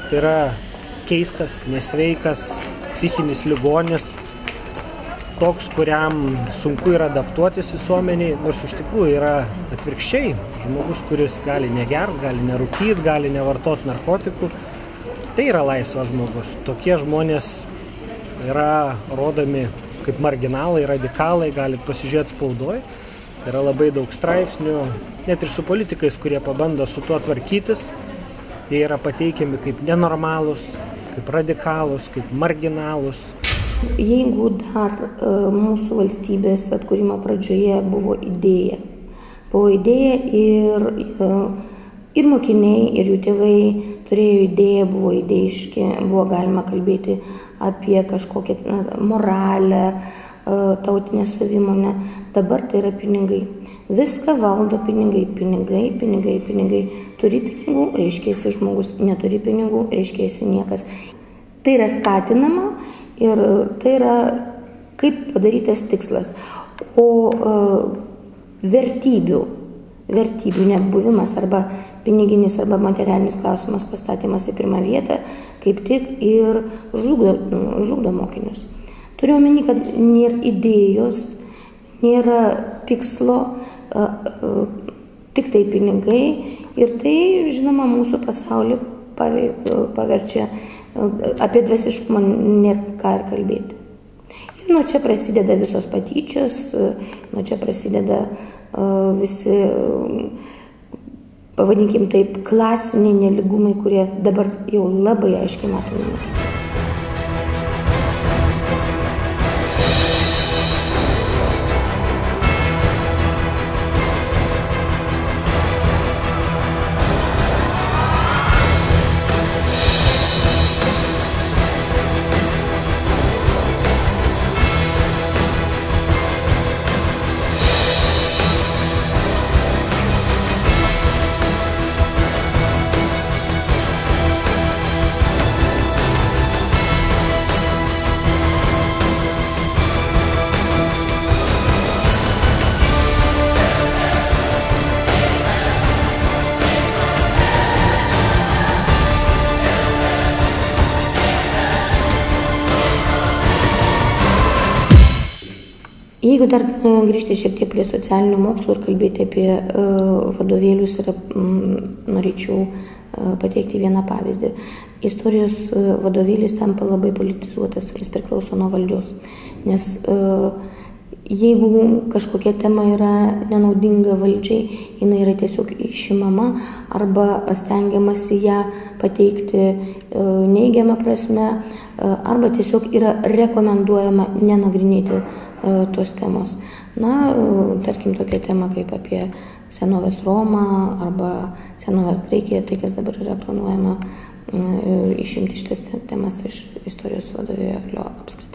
tai yra keistas, nesveikas, psichinis ligonis, toks, kuriam sunku yra adaptuotis visuomeniai, nors iš tikrųjų yra atvirkščiai. Žmogus, kuris gali negert, gali nerūkyti, gali nevartoti narkotikų, tai yra laisvas žmogus. Tokie žmonės yra rodomi kaip marginalai, radikalai, galit pasižiūrėti spaudoj. Yra labai daug straipsnių, net ir su politikais, kurie pabando su tuo tvarkytis. Jie yra pateikiami kaip nenormalūs, kaip radikalūs, kaip marginalūs. Jeigu dar mūsų valstybės atkūrimo pradžioje buvo idėja ir mokiniai, ir jų tėvai turėjo idėją, buvo idėjiški, buvo galima kalbėti apie kažkokią moralę, tautinę savimonę. Dabar tai yra pinigai. Viską valdo pinigai. Turi pinigų, reiškiasi žmogus, neturi pinigų, reiškiasi niekas. Tai yra skatinama ir tai yra kaip padarytas tikslas. O vertybių nebuvimas arba piniginis arba materialinis klausimas pastatymas į pirmą vietą kaip tik ir žlugdo mokinius. Turiu omeny, kad nėra idėjos, nėra tikslo, tik tai pinigai ir tai, žinoma, mūsų pasaulį paverčia, apie dvasiškumą nėra ką ir kalbėti. Ir nuo čia prasideda visos patyčios, nuo čia prasideda visi, pavadinkim taip, klasiniai nelygumai, kurie dabar jau labai aiškiai matomi mokyklai. Jeigu dar grįžti šiek tiek prie socialinių mokslų ir kalbėti apie vadovėlius, norėčiau pateikti vieną pavyzdį. Istorijos vadovėlis tampa labai politizuotas, jis priklauso nuo valdžios. Nes jeigu kažkokia tema yra nenaudinga valdžiai, jinai yra tiesiog išimama arba stengiamasi ją pateikti neigiamą prasme, arba tiesiog yra rekomenduojama nenagrinėti tos temos. Na, tarkim, tokia tema kaip apie senovės Romą arba senovės Graikiją, tai kas dabar yra planuojama išimti šitas temas iš istorijos vadovėlio apskritai.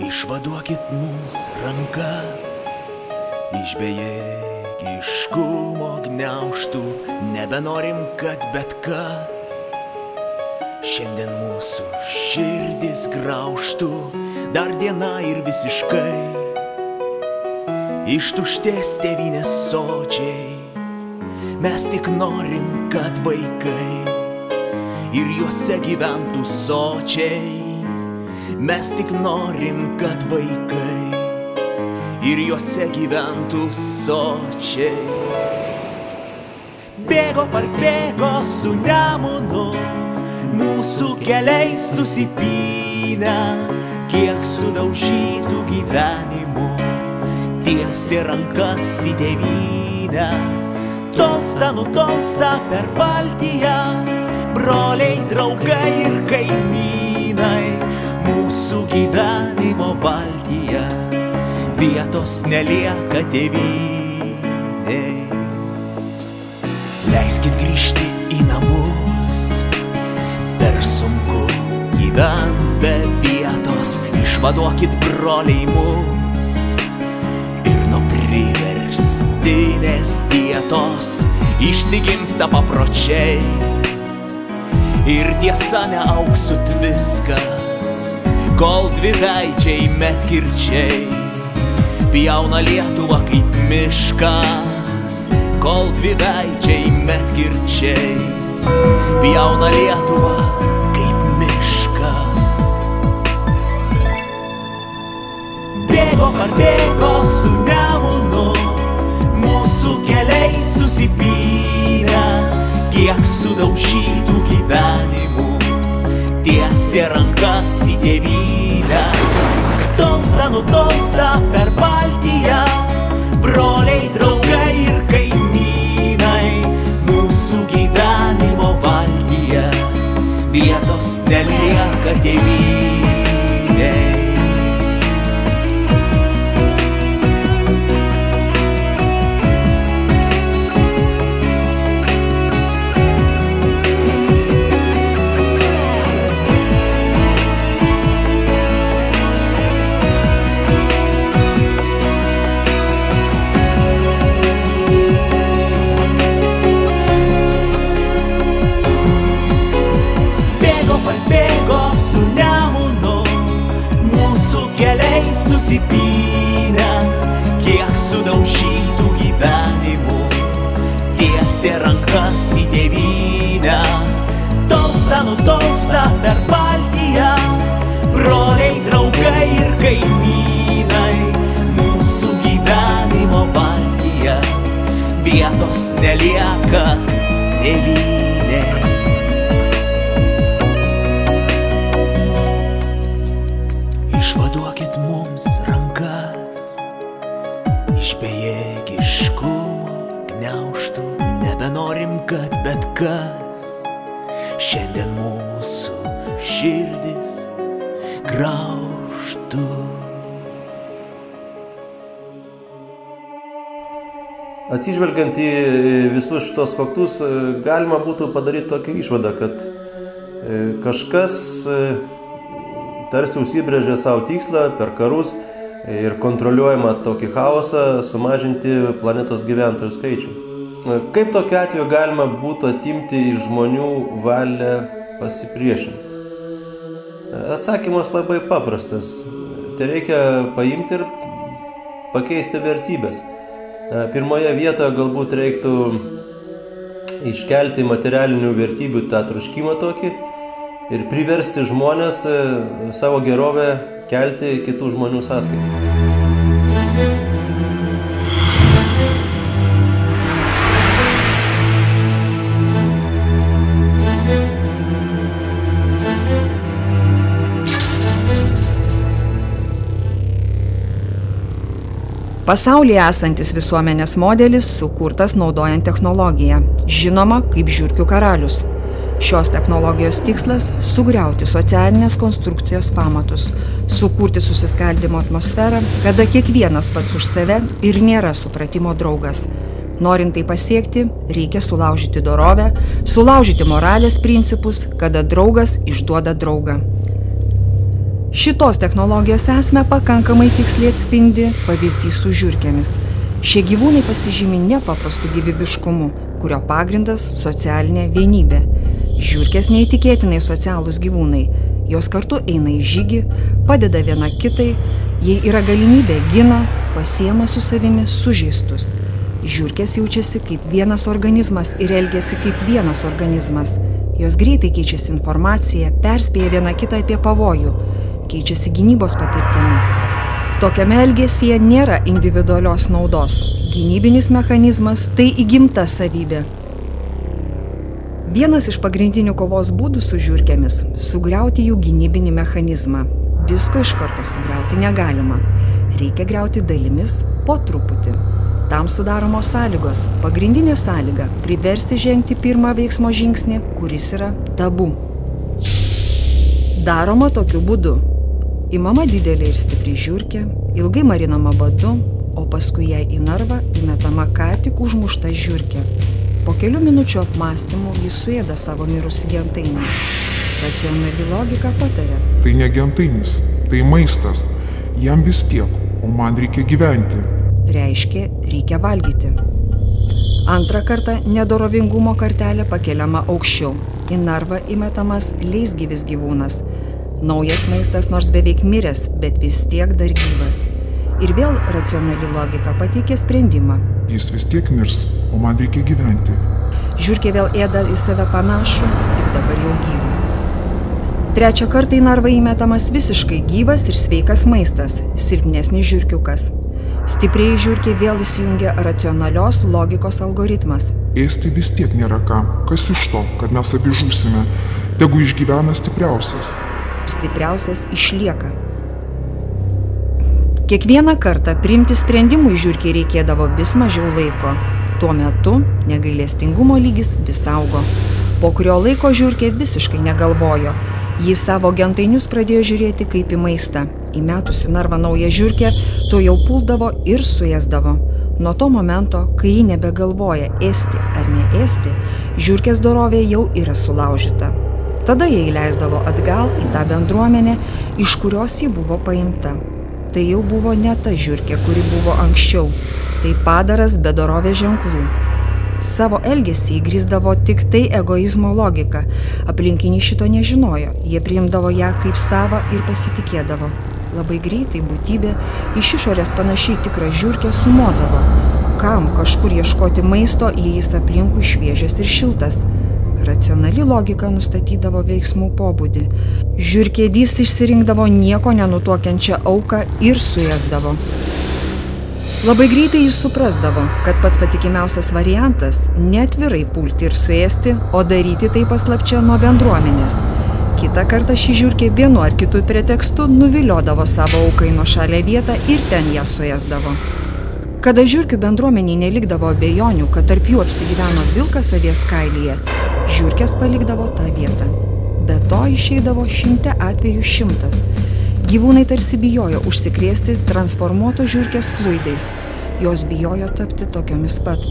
Išvaduokit mums rankas iš bejėgiškumo gniaužtų, nebenorim, kad bet kas šiandien mūsų širdis graužtų. Dar diena ir visiškai ištuštės tėvynės sodžiai. Mes tik norim, kad vaikai ir juose gyventų sočiai. Mes tik norim, kad vaikai ir juose gyventų sočiai. Bėgo parbėgo su Nemunu, mūsų keliai susipynę, kiek sudaužytų gyvenimų, tiesė rankas į tėvynę. Tolsta, nutolsta per Baltiją, broliai, draugai ir kaimynai, mūsų gyvenimo Baltija, vietos nelieka tėvynei. Leiskit grįžti į namus, per sunku gyvent be vietos, išvaduokit broliai mus ir nuo priverstinės dietos išsigimsta papročiai. Ir tiesa neaugs sutviska, kol dviveidžiai medkirčiai pjauna Lietuvą kaip mišką. Kol dviveidžiai medkirčiai pjauna Lietuvą kaip mišką. Bėgo parbėgo su Nemunu, mūsų keliai susipynę, kiek sudaužytų gyvenimų, tiesė rankas į tėvynę. Tolsta, nutolsta per Baltiją, broliai, draugai ir kaimynai, mūsų gyvenimo Baltija, vietos nelieka tėvynei. Susipynę, kiek sudaužytų gyvenimų, tiesė rankas į tėvynę. Tolsta, nutolsta per Baltiją, broliai, draugai ir kaimynai, mūsų gyvenimo Baltija, vietos nelieka tėvynei. Išvaduokit mums rankas iš bejėgiškumo gniaužtų, nebenorim, kad bet kas šiandien mūsų širdis graužtų. Atsižvelgiant į visus šitos faktus, galima būtų padaryti tokią išvadą, kad kažkas tarsi užsibrėžė savo tikslą per karus ir kontroliuojama tokį chaosą sumažinti planetos gyventojų skaičių. Kaip tokiu atveju galima būtų atimti iš žmonių valią pasipriešinti? Atsakymas labai paprastas. Tai reikia paimti ir pakeisti vertybės. Pirmoje vietoje galbūt reiktų iškelti materialinių vertybių tą troškimą tokį ir priversti žmonės savo gerovę kelti kitų žmonių sąskaitą. Pasaulyje esantis visuomenės modelis sukurtas naudojant technologiją, žinoma kaip žiurkių karalius. Šios technologijos tikslas – sugriauti socialinės konstrukcijos pamatus, sukurti susiskaldimo atmosferą, kada kiekvienas pats už save ir nėra supratimo draugas. Norint tai pasiekti, reikia sulaužyti dorovę, sulaužyti moralės principus, kada draugas išduoda draugą. Šitos technologijos esmę pakankamai tiksliai atspindi pavyzdys su žiurkėmis. Šie gyvūnai pasižymi nepaprastu gyvybiškumu, kurio pagrindas – socialinė vienybė. Žiurkės neįtikėtinai socialūs gyvūnai. Jos kartu eina į žygį, padeda viena kitai, jei yra galimybė gina, pasiema su savimi sužeistus. Žiurkės jaučiasi kaip vienas organizmas ir elgiasi kaip vienas organizmas. Jos greitai keičiasi informacija, perspėja viena kitą apie pavojų, keičiasi gynybos patirtimi. Tokiame elgesyje nėra individualios naudos. Gynybinis mechanizmas – tai įgimta savybė. Vienas iš pagrindinių kovos būdų su žiurkėmis – sugriauti jų gynybinį mechanizmą. Visko iš karto sugriauti negalima. Reikia griauti dalimis po truputį. Tam sudaromos sąlygos. Pagrindinė sąlyga – priversti žengti pirmą veiksmo žingsnį, kuris yra tabu. Daroma tokiu būdu. Imama didelė ir stipri žiurkė, ilgai marinama badu, o paskui jai į narvą įmetama ką tik užmušta žiurkė. Po kelių minučių apmąstymų jis suėda savo mirusį gentainį. Racionali logika pataria. Tai ne gentainis, tai maistas. Jam vis tiek, o man reikia gyventi. Reiškia, reikia valgyti. Antrą kartą nedorovingumo kartelė pakeliama aukščiau. Į narvą įmetamas leisgyvis gyvūnas. Naujas maistas nors beveik miręs, bet vis tiek dar gyvas. Ir vėl racionali logika pateikė sprendimą. Jis vis tiek mirs, o man reikia gyventi. Žiurkė vėl ėda į save panašų, tik dabar jau gyvą. Trečią kartą į narvą įmetamas visiškai gyvas ir sveikas maistas, silpnesnis žiurkiukas. Stipriai žiurkė vėl įsijungia racionalios logikos algoritmas. Ėsti vis tiek nėra ką. Kas iš to, kad mes abi žūsime? Tegu išgyvena stipriausias. Stipriausias išlieka. Kiekvieną kartą priimti sprendimui žiurkiai reikėdavo vis mažiau laiko. Tuo metu negailestingumo lygis vis augo. Po kurio laiko žiurkė visiškai negalvojo. Ji savo gentainius pradėjo žiūrėti kaip į maistą. Įmetusi narvą naują žiurkę, to jau puldavo ir suėsdavo. Nuo to momento, kai ji nebegalvoja ėsti ar neėsti, žiurkės dorovė jau yra sulaužyta. Tada jie įleisdavo atgal į tą bendruomenę, iš kurios ji buvo paimta. Tai jau buvo ne ta žiurkė, kuri buvo anksčiau. Tai padaras be dorovės ženklų. Savo elgesį įgrįsdavo tik tai egoizmo logika. Aplinkiniai šito nežinojo. Jie priimdavo ją kaip savą ir pasitikėdavo. Labai greitai būtybė iš išorės panašiai tikrą žiurkę sumodavo. Kam kažkur ieškoti maisto, jei jis aplinkui šviežias ir šiltas? Racionali logika nustatydavo veiksmų pobūdį. Žiurkėdys išsirinkdavo nieko nenutuokiančią auką ir suėsdavo. Labai greitai jis suprasdavo, kad pats patikimiausias variantas – neatvirai pulti ir suėsti, o daryti tai paslapčia nuo bendruomenės. Kitą kartą ši žiurkė vienu ar kitu pretekstu nuviliodavo savo auką į nuošalią vietą ir ten ją suėsdavo. Kada žiurkių bendruomeniai nelikdavo abejonių, kad tarp jų apsigyveno vilkas avies kailyje, žiurkės palikdavo tą vietą. Be to išeidavo 100 atvejų 100. Gyvūnai tarsi bijojo užsikrėsti transformuotos žiurkės fluidais. Jos bijojo tapti tokiomis pat.